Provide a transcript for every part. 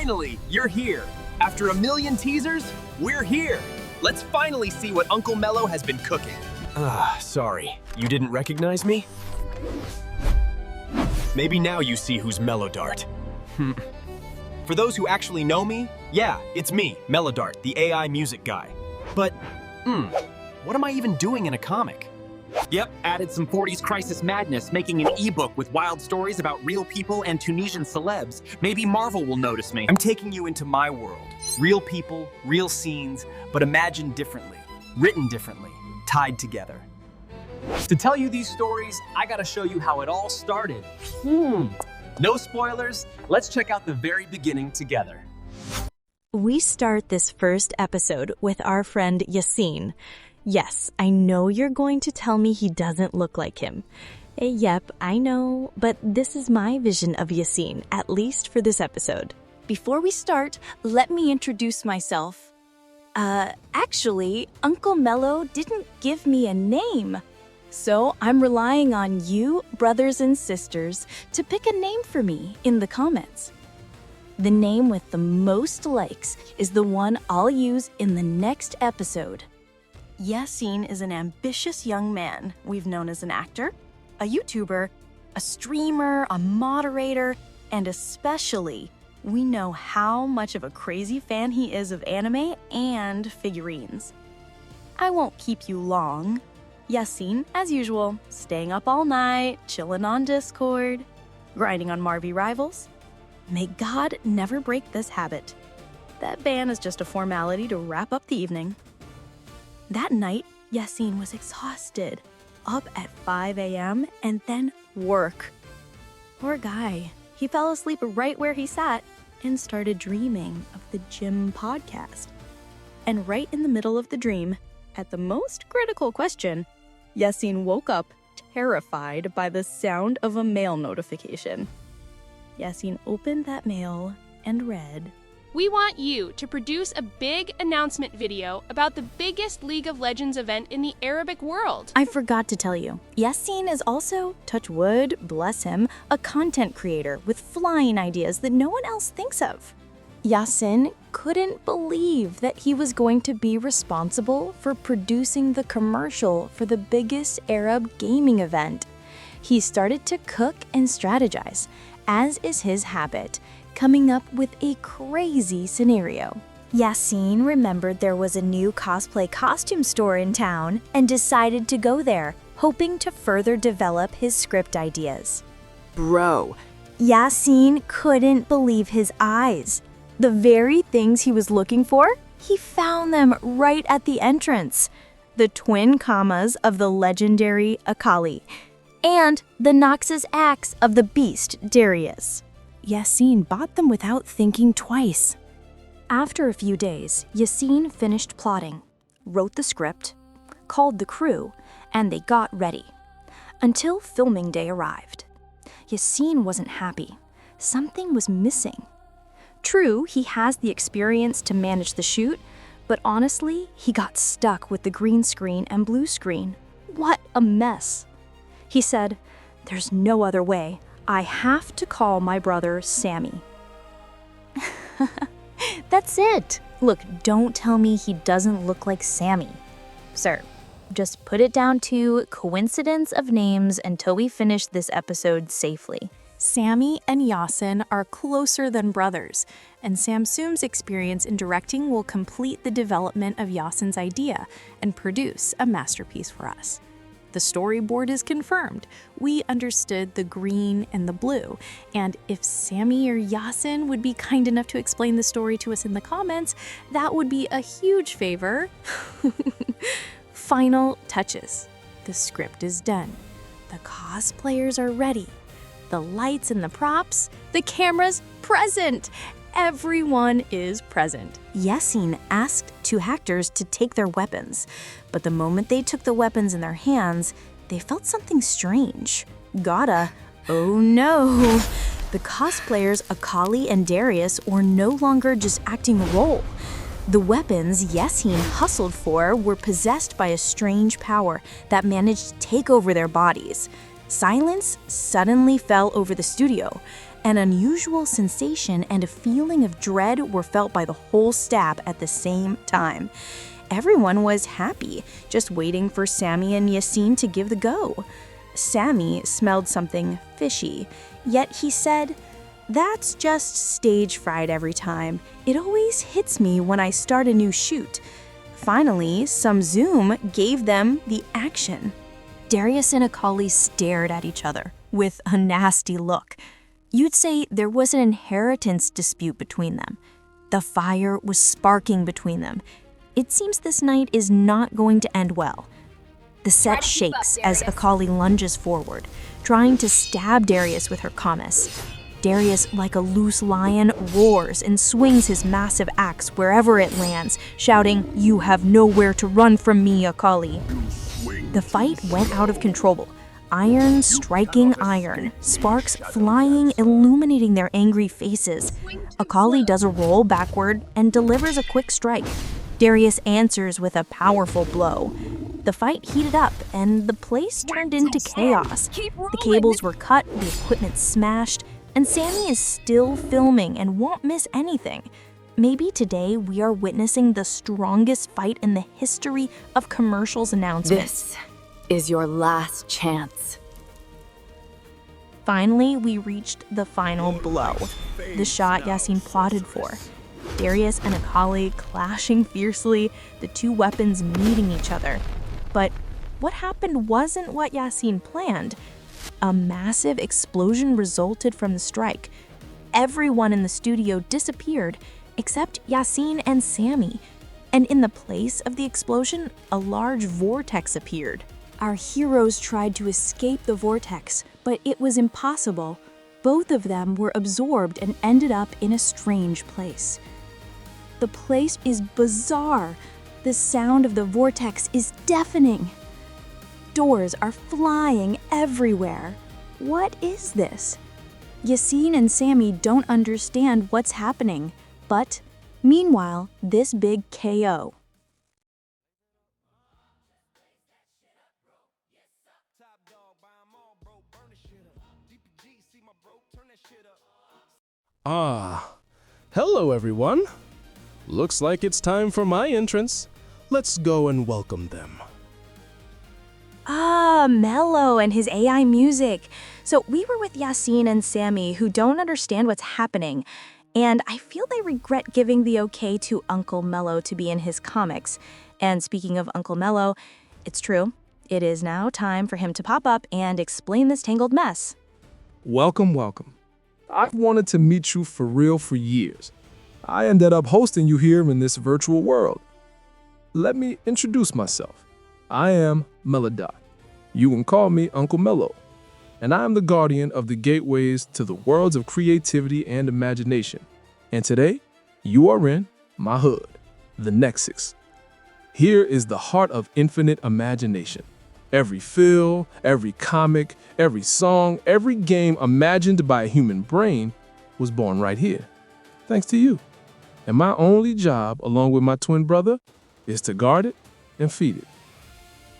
Finally, you're here. After a million teasers, we're here. Let's finally see what Uncle Melo has been cooking. Sorry. You didn't recognize me? Maybe now you see who's Melodart. For those who actually know me, yeah, it's me, Melodart, the AI music guy. But, what am I even doing in a comic? Yep, added some 40s crisis madness, making an ebook with wild stories about real people and Tunisian celebs. Maybe Marvel will notice me. I'm taking you into my world. Real people, real scenes, but imagined differently, written differently, tied together. To tell you these stories, I gotta show you how it all started. No spoilers, let's check out the very beginning together. We start this first episode with our friend Yassine. Yes, I know you're going to tell me he doesn't look like him. Yep, I know, but this is my vision of Yassine, at least for this episode. Before we start, let me introduce myself. Actually, Uncle Melo didn't give me a name. So I'm relying on you, brothers and sisters, to pick a name for me in the comments. The name with the most likes is the one I'll use in the next episode. Yassine is an ambitious young man we've known as an actor, a YouTuber, a streamer, a moderator, and especially, we know how much of a crazy fan he is of anime and figurines. I won't keep you long. Yassine, as usual, staying up all night, chilling on Discord, grinding on Marvy Rivals. May God never break this habit. That ban is just a formality to wrap up the evening. That night, Yassine was exhausted, up at 5 a.m. and then work. Poor guy. He fell asleep right where he sat and started dreaming of the gym podcast. And right in the middle of the dream, at the most critical question, Yassine woke up terrified by the sound of a mail notification. Yassine opened that mail and read, "We want you to produce a big announcement video about the biggest League of Legends event in the Arabic world." I forgot to tell you, Yassine is also, touch wood, bless him, a content creator with flying ideas that no one else thinks of. Yassine couldn't believe that he was going to be responsible for producing the commercial for the biggest Arab gaming event. He started to cook and strategize, as is his habit, coming up with a crazy scenario. Yassine remembered there was a new cosplay costume store in town and decided to go there, hoping to further develop his script ideas. Bro, Yassine couldn't believe his eyes. The very things he was looking for, he found them right at the entrance. The twin commas of the legendary Akali, and the Noxus axe of the beast Darius. Yassine bought them without thinking twice. After a few days, Yassine finished plotting, wrote the script, called the crew, and they got ready. Until filming day arrived. Yassine wasn't happy. Something was missing. True, he has the experience to manage the shoot, but honestly, he got stuck with the green screen and blue screen. What a mess. He said, "There's no other way. I have to call my brother Samy." That's it. Look, don't tell me he doesn't look like Samy. Sir, just put it down to coincidence of names until we finish this episode safely. Samy and Yassine are closer than brothers, and Samsum's experience in directing will complete the development of Yassine's idea and produce a masterpiece for us. The storyboard is confirmed. We understood the green and the blue, and if Samy or Yassine would be kind enough to explain the story to us in the comments, that would be a huge favor. Final touches. The script is done. The cosplayers are ready. The lights and the props, the cameras present. Everyone is present. Yassine asked two actors to take their weapons, but the moment they took the weapons in their hands, they felt something strange. Oh no! The cosplayers Akali and Darius were no longer just acting a role. The weapons Yassine hustled for were possessed by a strange power that managed to take over their bodies. Silence suddenly fell over the studio, An unusual sensation and a feeling of dread were felt by the whole staff at the same time. Everyone was happy, just waiting for Samy and Yassine to give the go. Samy smelled something fishy, yet he said, "That's just stage fright every time. It always hits me when I start a new shoot." Finally, some Zoom gave them the action. Darius and Akali stared at each other with a nasty look. You'd say there was an inheritance dispute between them. The fire was sparking between them. It seems this night is not going to end well. The set shakes as Akali lunges forward, trying to stab Darius with her kamis. Darius, like a loose lion, roars and swings his massive axe wherever it lands, shouting, "You have nowhere to run from me, Akali." The fight went out of control. Iron striking iron, sparks flying, illuminating their angry faces. Akali does a roll backward and delivers a quick strike. Darius answers with a powerful blow. The fight heated up and the place turned into chaos. The cables were cut, the equipment smashed, and Samy is still filming and won't miss anything. Maybe today we are witnessing the strongest fight in the history of commercials announcements. This is your last chance. Finally, we reached the final blow, the shot Yassine plotted for. Darius and Akali clashing fiercely, the two weapons meeting each other. But what happened wasn't what Yassine planned. A massive explosion resulted from the strike. Everyone in the studio disappeared, except Yassine and Samy. And in the place of the explosion, a large vortex appeared. Our heroes tried to escape the vortex, but it was impossible. Both of them were absorbed and ended up in a strange place. The place is bizarre. The sound of the vortex is deafening. Doors are flying everywhere. What is this? Yassine and Samy don't understand what's happening, but meanwhile, this big KO. Hello everyone. Looks like it's time for my entrance. Let's go and welcome them. Melo and his AI music. So we were with Yassine and Samy, who don't understand what's happening, and I feel they regret giving the okay to Uncle Melo to be in his comics. And speaking of Uncle Melo, it's true. It is now time for him to pop up and explain this tangled mess. Welcome, welcome. I've wanted to meet you for real for years. I ended up hosting you here in this virtual world. Let me introduce myself. I am Melodot. You can call me Uncle Melo, and I am the guardian of the gateways to the worlds of creativity and imagination. And today, you are in my hood, the Nexus. Here is the heart of infinite imagination. Every film, every comic, every song, every game imagined by a human brain was born right here, thanks to you. And my only job, along with my twin brother, is to guard it and feed it.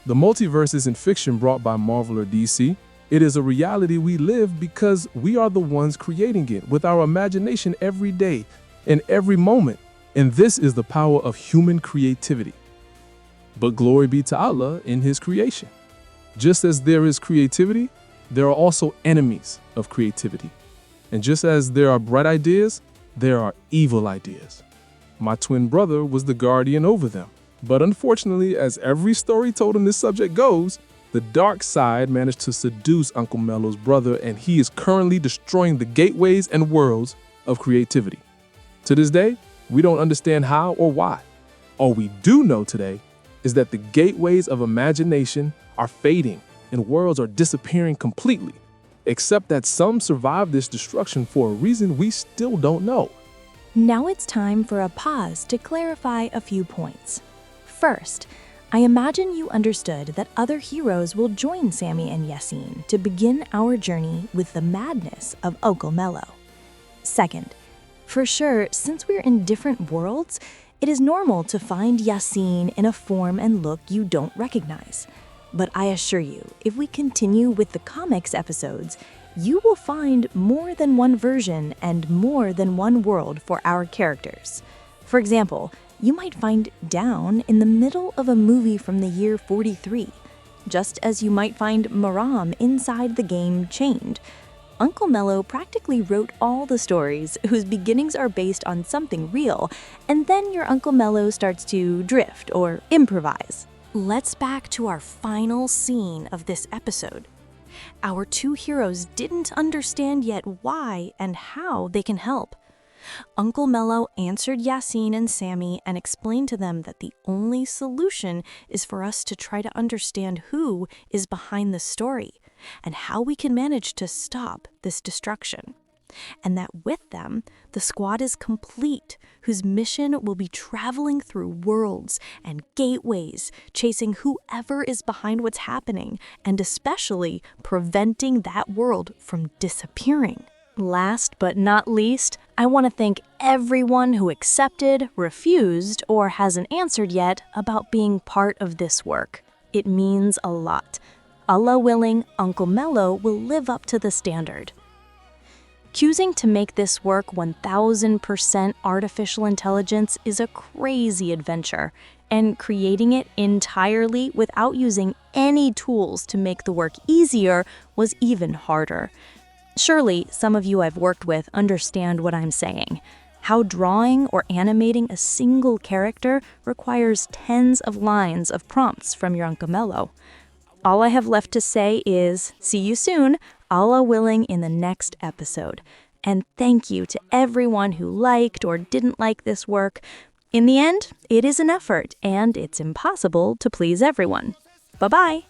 The multiverse isn't fiction brought by Marvel or DC. It is a reality we live because we are the ones creating it with our imagination every day and every moment. And this is the power of human creativity. But glory be to Allah in His creation. Just as there is creativity, there are also enemies of creativity. And just as there are bright ideas, there are evil ideas. My twin brother was the guardian over them. But unfortunately, as every story told in this subject goes, the dark side managed to seduce Uncle Melo's brother, and he is currently destroying the gateways and worlds of creativity. To this day, we don't understand how or why. All we do know today is that the gateways of imagination are fading and worlds are disappearing completely, except that some survive this destruction for a reason we still don't know. Now it's time for a pause to clarify a few points. First, I imagine you understood that other heroes will join Samy and Yassine to begin our journey with the madness of Uncle Melo. Second, for sure, since we're in different worlds, it is normal to find Yassine in a form and look you don't recognize. But I assure you, if we continue with the comics episodes, you will find more than one version and more than one world for our characters. For example, you might find Down in the middle of a movie from the year 43, just as you might find Maram inside the game Chained. Uncle Melo practically wrote all the stories whose beginnings are based on something real, and then your Uncle Melo starts to drift or improvise. Let's back to our final scene of this episode. Our two heroes didn't understand yet why and how they can help. Uncle Melo answered Yassine and Samy and explained to them that the only solution is for us to try to understand who is behind the story and how we can manage to stop this destruction. And that with them, the squad is complete, whose mission will be traveling through worlds and gateways, chasing whoever is behind what's happening, and especially preventing that world from disappearing. Last but not least, I want to thank everyone who accepted, refused, or hasn't answered yet about being part of this work. It means a lot. Allah willing, Uncle Melo will live up to the standard. Choosing to make this work 1000% artificial intelligence is a crazy adventure, and creating it entirely without using any tools to make the work easier was even harder. Surely, some of you I've worked with understand what I'm saying. How drawing or animating a single character requires tens of lines of prompts from your Uncle Melo. All I have left to say is, see you soon, Allah willing, in the next episode. And thank you to everyone who liked or didn't like this work. In the end, it is an effort, and it's impossible to please everyone. Bye-bye.